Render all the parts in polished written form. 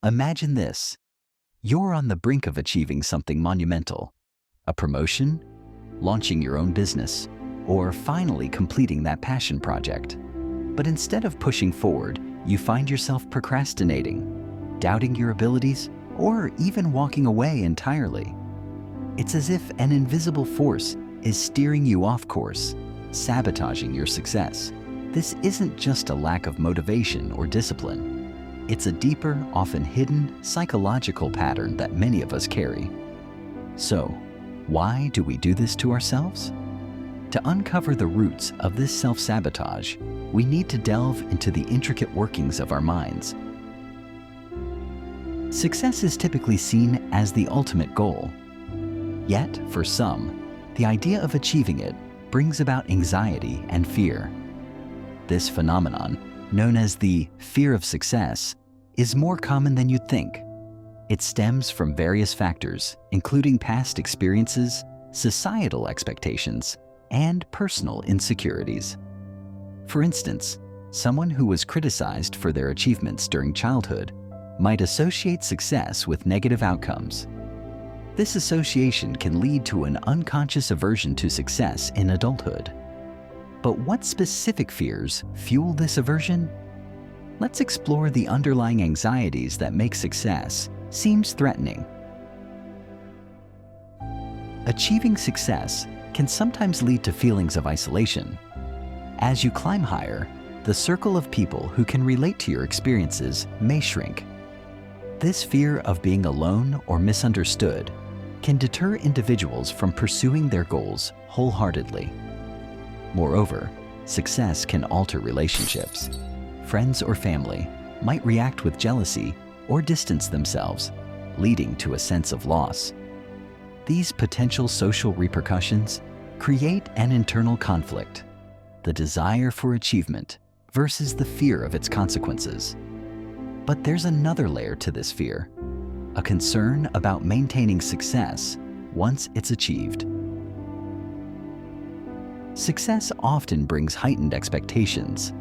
Imagine this. You're on the brink of achieving something monumental. A promotion, launching your own business, or finally completing that passion project. But instead of pushing forward, you find yourself procrastinating, doubting your abilities, or even walking away entirely. It's as if an invisible force is steering you off course, sabotaging your success. This isn't just a lack of motivation or discipline. It's a deeper, often hidden, psychological pattern that many of us carry. So, why do we do this to ourselves? To uncover the roots of this self-sabotage, we need to delve into the intricate workings of our minds. Success is typically seen as the ultimate goal. Yet, for some, the idea of achieving it brings about anxiety and fear. This phenomenon, known as the fear of success, is more common than you'd think. It stems from various factors, including past experiences, societal expectations, and personal insecurities. For instance, someone who was criticized for their achievements during childhood might associate success with negative outcomes. This association can lead to an unconscious aversion to success in adulthood. But what specific fears fuel this aversion? Let's explore the underlying anxieties that make success seems threatening. Achieving success can sometimes lead to feelings of isolation. As you climb higher, the circle of people who can relate to your experiences may shrink. This fear of being alone or misunderstood can deter individuals from pursuing their goals wholeheartedly. Moreover, success can alter relationships. Friends or family might react with jealousy or distance themselves, leading to a sense of loss. These potential social repercussions create an internal conflict, the desire for achievement versus the fear of its consequences. But there's another layer to this fear, a concern about maintaining success once it's achieved. Success often brings heightened expectations.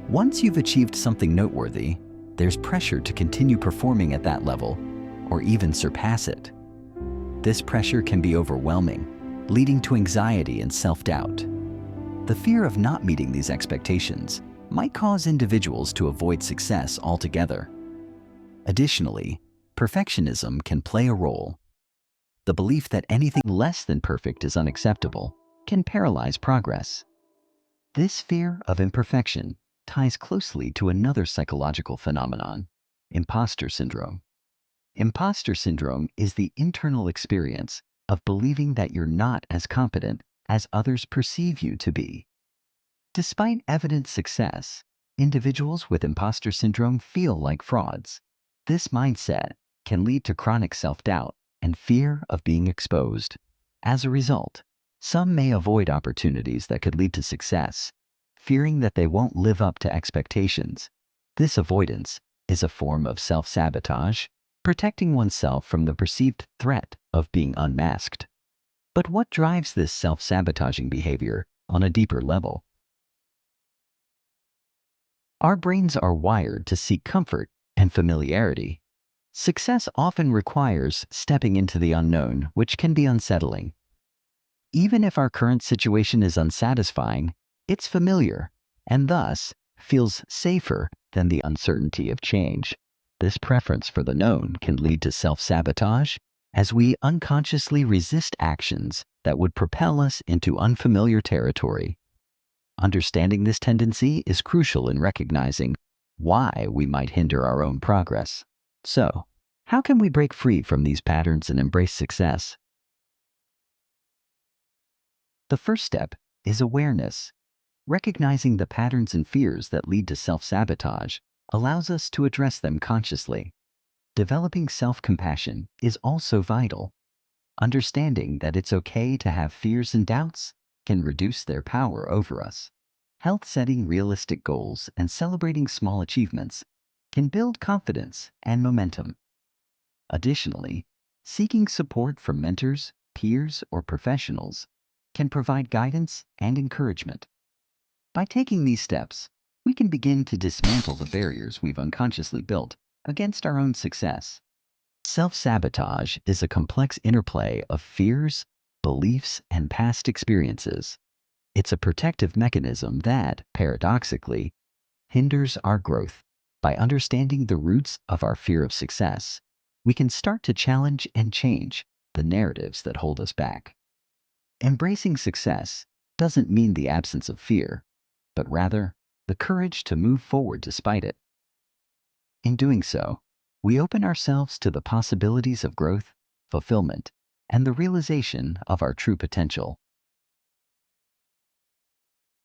Once you've achieved something noteworthy, there's pressure to continue performing at that level or even surpass it. This pressure can be overwhelming, leading to anxiety and self-doubt. The fear of not meeting these expectations might cause individuals to avoid success altogether. Additionally, perfectionism can play a role. The belief that anything less than perfect is unacceptable can paralyze progress. This fear of imperfection ties closely to another psychological phenomenon, imposter syndrome. Imposter syndrome is the internal experience of believing that you're not as competent as others perceive you to be. Despite evident success, individuals with imposter syndrome feel like frauds. This mindset can lead to chronic self-doubt and fear of being exposed. As a result, some may avoid opportunities that could lead to success, fearing that they won't live up to expectations. This avoidance is a form of self-sabotage, protecting oneself from the perceived threat of being unmasked. But what drives this self-sabotaging behavior on a deeper level? Our brains are wired to seek comfort and familiarity. Success often requires stepping into the unknown, which can be unsettling. Even if our current situation is unsatisfying, it's familiar and thus feels safer than the uncertainty of change. This preference for the known can lead to self-sabotage as we unconsciously resist actions that would propel us into unfamiliar territory. Understanding this tendency is crucial in recognizing why we might hinder our own progress. So, how can we break free from these patterns and embrace success? The first step is awareness. Recognizing the patterns and fears that lead to self-sabotage allows us to address them consciously. Developing self-compassion is also vital. Understanding that it's okay to have fears and doubts can reduce their power over us. Setting realistic goals and celebrating small achievements can build confidence and momentum. Additionally, seeking support from mentors, peers, or professionals can provide guidance and encouragement. By taking these steps, we can begin to dismantle the barriers we've unconsciously built against our own success. Self-sabotage is a complex interplay of fears, beliefs, and past experiences. It's a protective mechanism that, paradoxically, hinders our growth. By understanding the roots of our fear of success, we can start to challenge and change the narratives that hold us back. Embracing success doesn't mean the absence of fear, but rather the courage to move forward despite it. In doing so, we open ourselves to the possibilities of growth, fulfillment, and the realization of our true potential.